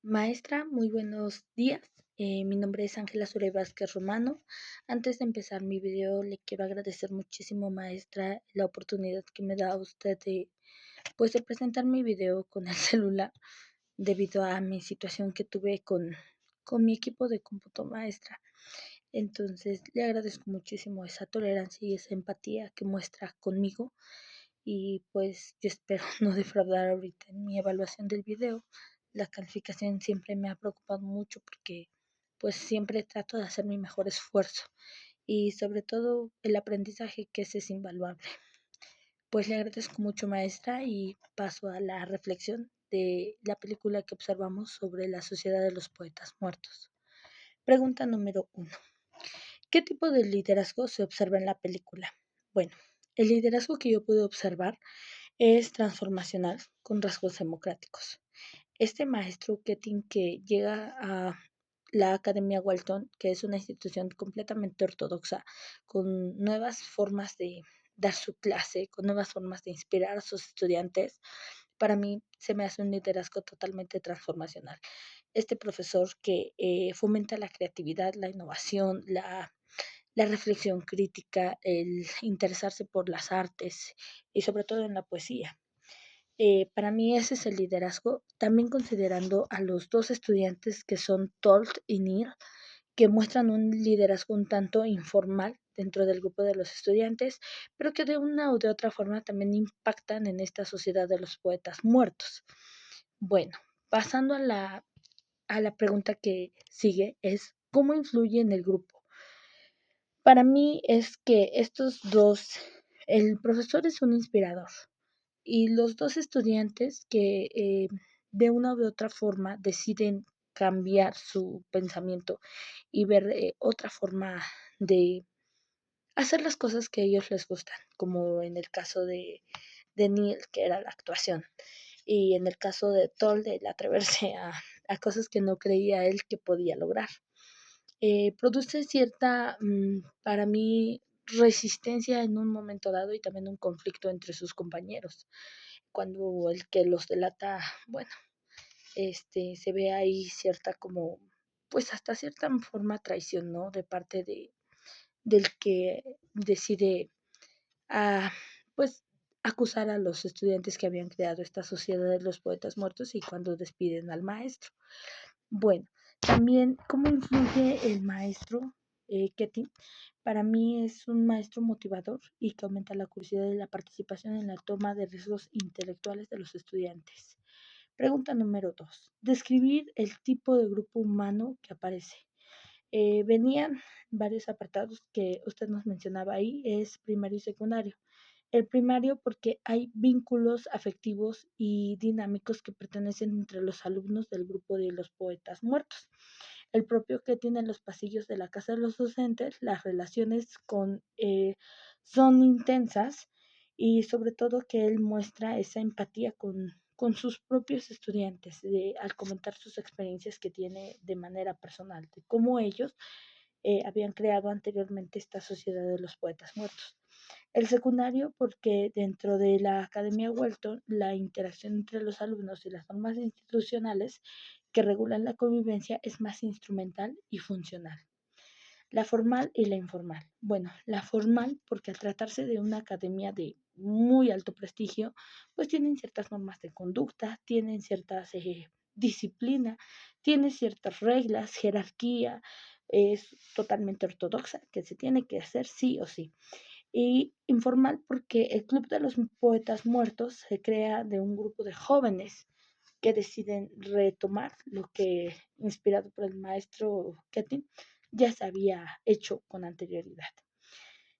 Maestra, muy buenos días. Mi nombre es Ángela Surey Vázquez Romano. Antes de empezar mi video, le quiero agradecer muchísimo, maestra, la oportunidad que me da usted de presentar mi video con el celular debido a mi situación que tuve con mi equipo de cómputo, maestra. Entonces, le agradezco muchísimo esa tolerancia y esa empatía que muestra conmigo y pues yo espero no defraudar ahorita en mi evaluación del video. La calificación siempre me ha preocupado mucho porque pues siempre trato de hacer mi mejor esfuerzo y sobre todo el aprendizaje que ese es invaluable. Pues le agradezco mucho, maestra, y paso a la reflexión de la película que observamos sobre la Sociedad de los Poetas Muertos. Pregunta número 1. ¿Qué tipo de liderazgo se observa en la película? Bueno, el liderazgo que yo pude observar es transformacional con rasgos democráticos. Este maestro Keating que llega a la Academia Walton, que es una institución completamente ortodoxa, con nuevas formas de dar su clase, con nuevas formas de inspirar a sus estudiantes, para mí se me hace un liderazgo totalmente transformacional. Este profesor que fomenta la creatividad, la innovación, la reflexión crítica, el interesarse por las artes y sobre todo en la poesía. Para mí ese es el liderazgo, también considerando a los dos estudiantes que son Tolt y Neil, que muestran un liderazgo un tanto informal dentro del grupo de los estudiantes, pero que de una u de otra forma también impactan en esta sociedad de los poetas muertos. Bueno, pasando a la pregunta que sigue, es ¿cómo influye en el grupo? Para mí es que estos dos, el profesor es un inspirador, y los dos estudiantes que de una u otra forma deciden cambiar su pensamiento y ver otra forma de hacer las cosas que a ellos les gustan, como en el caso de Neil, que era la actuación, y en el caso de Toll, el atreverse a cosas que no creía él que podía lograr. Produce cierta, para mí, resistencia en un momento dado y también un conflicto entre sus compañeros. Cuando el que los delata, bueno, se ve ahí cierta como, pues hasta cierta forma traición, ¿no? De parte del que decide, ah, pues, acusar a los estudiantes que habían creado esta sociedad de los poetas muertos y cuando despiden al maestro. Bueno, también, ¿cómo influye el maestro Ketin? Para mí es un maestro motivador y que aumenta la curiosidad y la participación en la toma de riesgos intelectuales de los estudiantes. Pregunta número 2. Describir el tipo de grupo humano que aparece. Venían varios apartados que usted nos mencionaba ahí, es primario y secundario. El primario porque hay vínculos afectivos y dinámicos que pertenecen entre los alumnos del grupo de los poetas muertos. El propio que tiene los pasillos de la casa de los docentes, las relaciones son intensas y sobre todo que él muestra esa empatía con sus propios estudiantes al comentar sus experiencias que tiene de manera personal, de cómo ellos habían creado anteriormente esta sociedad de los poetas muertos. El secundario, porque dentro de la Academia Walton, la interacción entre los alumnos y las normas institucionales que regulan la convivencia es más instrumental y funcional. La formal y la informal. Bueno, la formal, porque al tratarse de una academia de muy alto prestigio, pues tienen ciertas normas de conducta, tienen ciertas disciplina, tienen ciertas reglas, jerarquía, es totalmente ortodoxa, que se tiene que hacer sí o sí. Y informal porque el Club de los Poetas Muertos se crea de un grupo de jóvenes que deciden retomar lo que, inspirado por el maestro Ketin, ya se había hecho con anterioridad.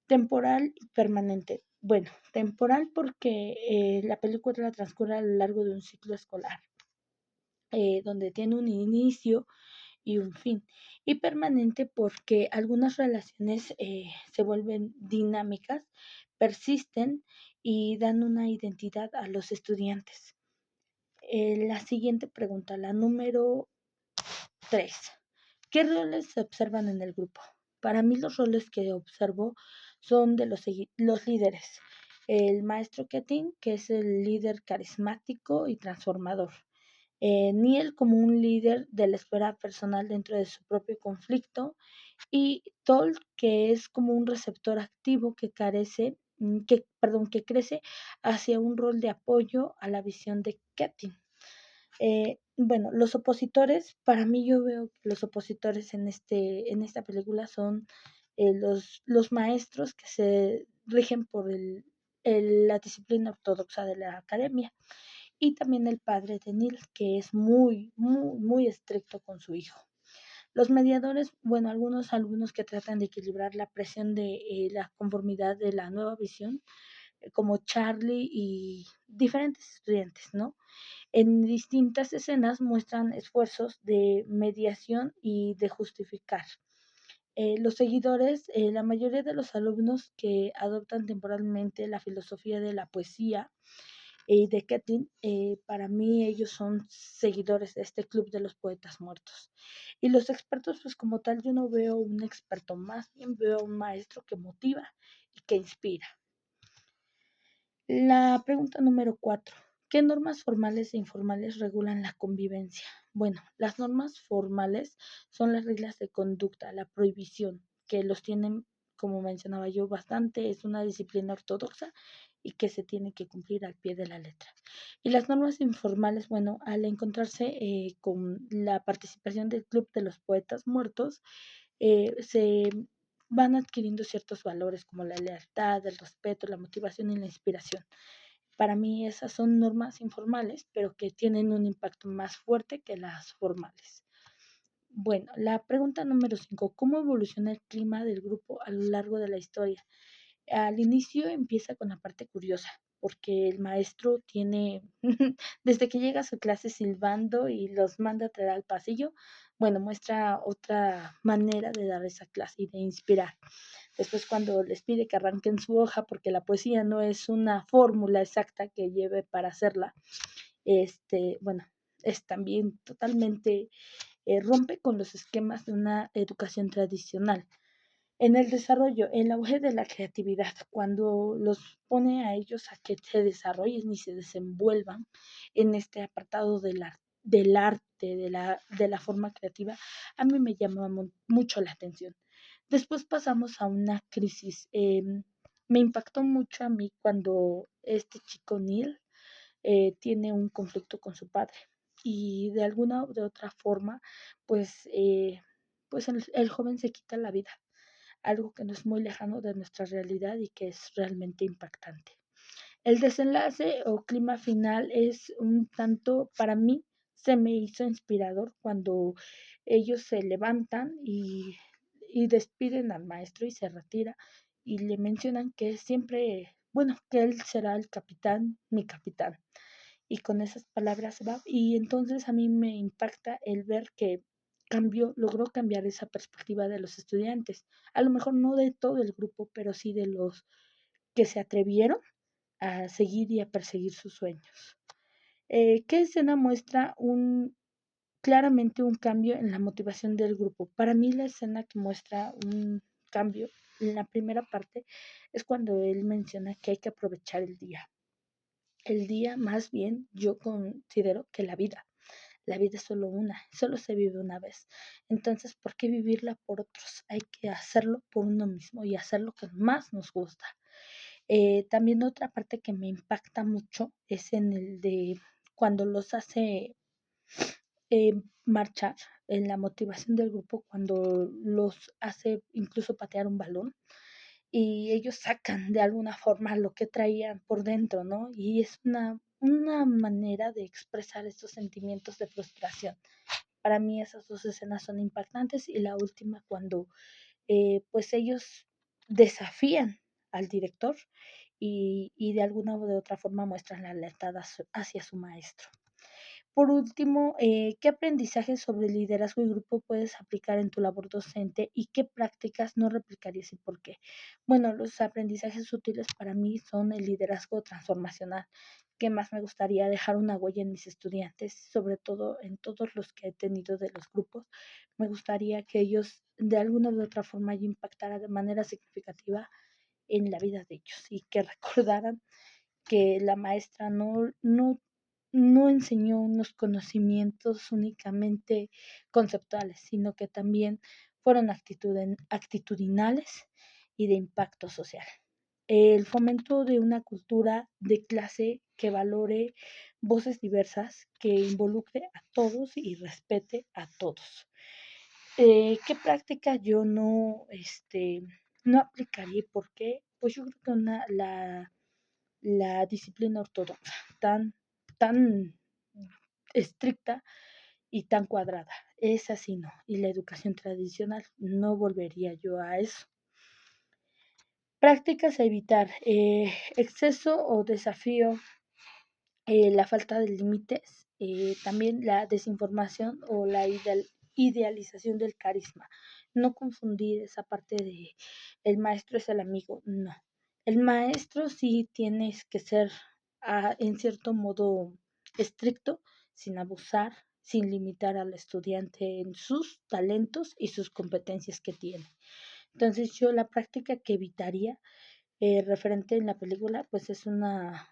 Temporal y permanente. Bueno, temporal porque la película transcurre a lo largo de un ciclo escolar, donde tiene un inicio y un fin. Y permanente porque algunas relaciones se vuelven dinámicas, persisten y dan una identidad a los estudiantes. La siguiente pregunta, la número 3. ¿Qué roles se observan en el grupo? Para mí los roles que observo son de los líderes. El maestro Keating, que es el líder carismático y transformador. Neil como un líder de la esfera personal dentro de su propio conflicto y Toll que es como un receptor activo que crece hacia un rol de apoyo a la visión de Katy. Bueno, los opositores, para mí yo veo que los opositores en esta película son los maestros que se rigen por la disciplina ortodoxa de la academia y también el padre de Neil, que es muy, muy, muy estricto con su hijo. Los mediadores, bueno, algunos alumnos que tratan de equilibrar la presión de la conformidad de la nueva visión, como Charlie y diferentes estudiantes, ¿no? En distintas escenas muestran esfuerzos de mediación y de justificar. Los seguidores, la mayoría de los alumnos que adoptan temporalmente la filosofía de la poesía de Ketlin, para mí ellos son seguidores de este club de los poetas muertos. Y los expertos, pues como tal, yo no veo un experto, más bien veo un maestro que motiva y que inspira. La pregunta número 4. ¿Qué normas formales e informales regulan la convivencia? Bueno, las normas formales son las reglas de conducta, la prohibición, que los tienen, como mencionaba yo, bastante, es una disciplina ortodoxa y que se tiene que cumplir al pie de la letra. Y las normas informales, bueno, al encontrarse con la participación del Club de los Poetas Muertos, se van adquiriendo ciertos valores como la lealtad, el respeto, la motivación y la inspiración. Para mí esas son normas informales, pero que tienen un impacto más fuerte que las formales. Bueno, la pregunta número 5. ¿Cómo evoluciona el clima del grupo a lo largo de la historia? Al inicio empieza con la parte curiosa, porque el maestro tiene, desde que llega a su clase silbando y los manda a traer al pasillo, bueno, muestra otra manera de dar esa clase y de inspirar. Después cuando les pide que arranquen su hoja, porque la poesía no es una fórmula exacta que lleve para hacerla, bueno, es también totalmente rompe con los esquemas de una educación tradicional. En el desarrollo, el auge de la creatividad, cuando los pone a ellos a que se desarrollen y se desenvuelvan en este apartado del arte, de la forma creativa, a mí me llama mucho la atención. Después pasamos a una crisis. Me impactó mucho a mí cuando este chico Neil tiene un conflicto con su padre y de alguna o de otra forma, pues, pues el joven se quita la vida, algo que no es muy lejano de nuestra realidad y que es realmente impactante. El desenlace o clima final es un tanto, para mí, se me hizo inspirador cuando ellos se levantan y despiden al maestro y se retira y le mencionan que siempre, bueno, que él será el capitán, mi capitán. Y con esas palabras se va. Y entonces a mí me impacta el ver que logró cambiar esa perspectiva de los estudiantes. A lo mejor no de todo el grupo, pero sí de los que se atrevieron a seguir y a perseguir sus sueños. ¿Qué escena muestra claramente un cambio en la motivación del grupo? Para mí la escena que muestra un cambio en la primera parte es cuando él menciona que hay que aprovechar el día. El día, más bien, yo considero que la vida. La vida es solo una, solo se vive una vez. Entonces, ¿por qué vivirla por otros? Hay que hacerlo por uno mismo y hacer lo que más nos gusta. También otra parte que me impacta mucho es en el de cuando los hace marchar, en la motivación del grupo, cuando los hace incluso patear un balón y ellos sacan de alguna forma lo que traían por dentro, ¿no? Y es una manera de expresar estos sentimientos de frustración. Para mí esas dos escenas son impactantes y la última cuando pues ellos desafían al director y de alguna u de otra forma muestran la lealtad hacia su maestro. Por último, ¿qué aprendizajes sobre liderazgo y grupo puedes aplicar en tu labor docente y qué prácticas no replicarías y por qué? Bueno, los aprendizajes útiles para mí son el liderazgo transformacional. ¿Qué más me gustaría dejar una huella en mis estudiantes, sobre todo en todos los que he tenido de los grupos? Me gustaría que ellos de alguna u otra forma yo impactara de manera significativa en la vida de ellos y que recordaran que la maestra no enseñó unos conocimientos únicamente conceptuales, sino que también fueron actitudinales y de impacto social. El fomento de una cultura de clase que valore voces diversas, que involucre a todos y respete a todos. ¿Qué práctica yo no aplicaría? ¿Por qué? Pues yo creo que la disciplina ortodoxa, tan estricta y tan cuadrada. Es así, no. Y la educación tradicional, no volvería yo a eso. Prácticas a evitar, exceso o desafío, la falta de límites, también la desinformación o la idealización del carisma. No confundir esa parte de el maestro es el amigo, no. El maestro sí tienes que ser en cierto modo estricto, sin abusar, sin limitar al estudiante en sus talentos y sus competencias que tiene. Entonces yo la práctica que evitaría referente en la película, pues es la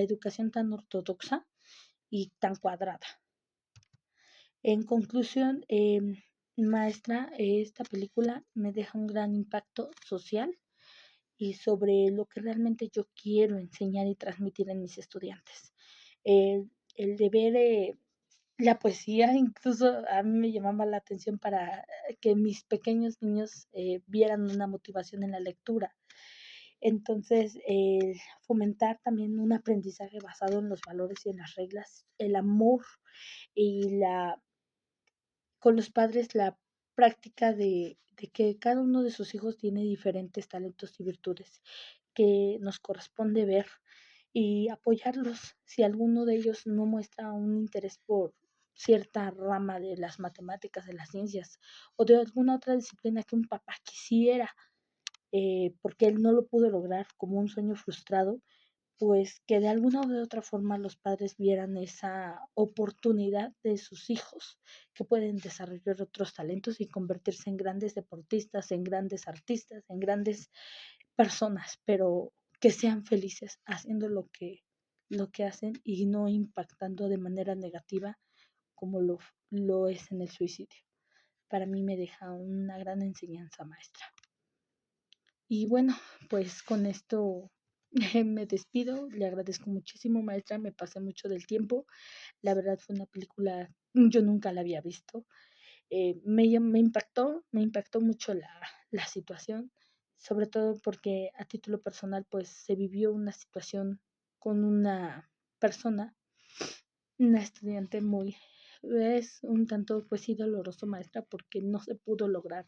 educación tan ortodoxa y tan cuadrada. En conclusión, maestra, esta película me deja un gran impacto social y sobre lo que realmente yo quiero enseñar y transmitir en mis estudiantes. El de ver la poesía, incluso a mí me llamaba la atención para que mis pequeños niños vieran una motivación en la lectura. Entonces, fomentar también un aprendizaje basado en los valores y en las reglas, el amor y con los padres la práctica de que cada uno de sus hijos tiene diferentes talentos y virtudes que nos corresponde ver y apoyarlos si alguno de ellos no muestra un interés por cierta rama de las matemáticas, de las ciencias o de alguna otra disciplina que un papá quisiera, porque él no lo pudo lograr como un sueño frustrado, pues que de alguna u otra forma los padres vieran esa oportunidad de sus hijos que pueden desarrollar otros talentos y convertirse en grandes deportistas, en grandes artistas, en grandes personas, pero que sean felices haciendo lo que hacen y no impactando de manera negativa como lo es en el suicidio. Para mí me deja una gran enseñanza maestra. Y bueno, pues con esto me despido. Le agradezco muchísimo, maestra. Me pasé mucho del tiempo. La verdad fue una película, yo nunca la había visto. Me impactó mucho la situación, sobre todo porque a título personal, pues se vivió una situación con una persona, una estudiante es un tanto, pues sí, doloroso, maestra, porque no se pudo lograr.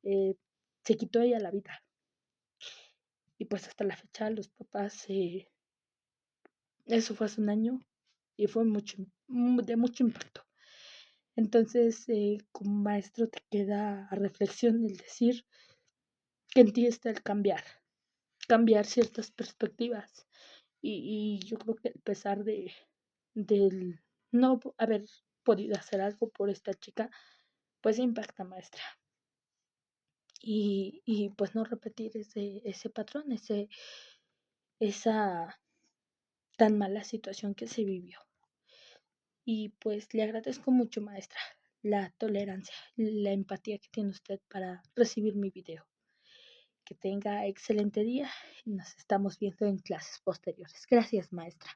Eh, Se quitó ella la vida. Y pues hasta la fecha los papás, eso fue hace un año y fue de mucho impacto. Entonces, como maestro te queda a reflexión el decir que en ti está el cambiar ciertas perspectivas. Y yo creo que a pesar del no haber podido hacer algo por esta chica, pues impacta, maestra. Y pues no repetir ese patrón, esa tan mala situación que se vivió. Y pues le agradezco mucho, maestra, la tolerancia, la empatía que tiene usted para recibir mi video. Que tenga excelente día y nos estamos viendo en clases posteriores. Gracias, maestra.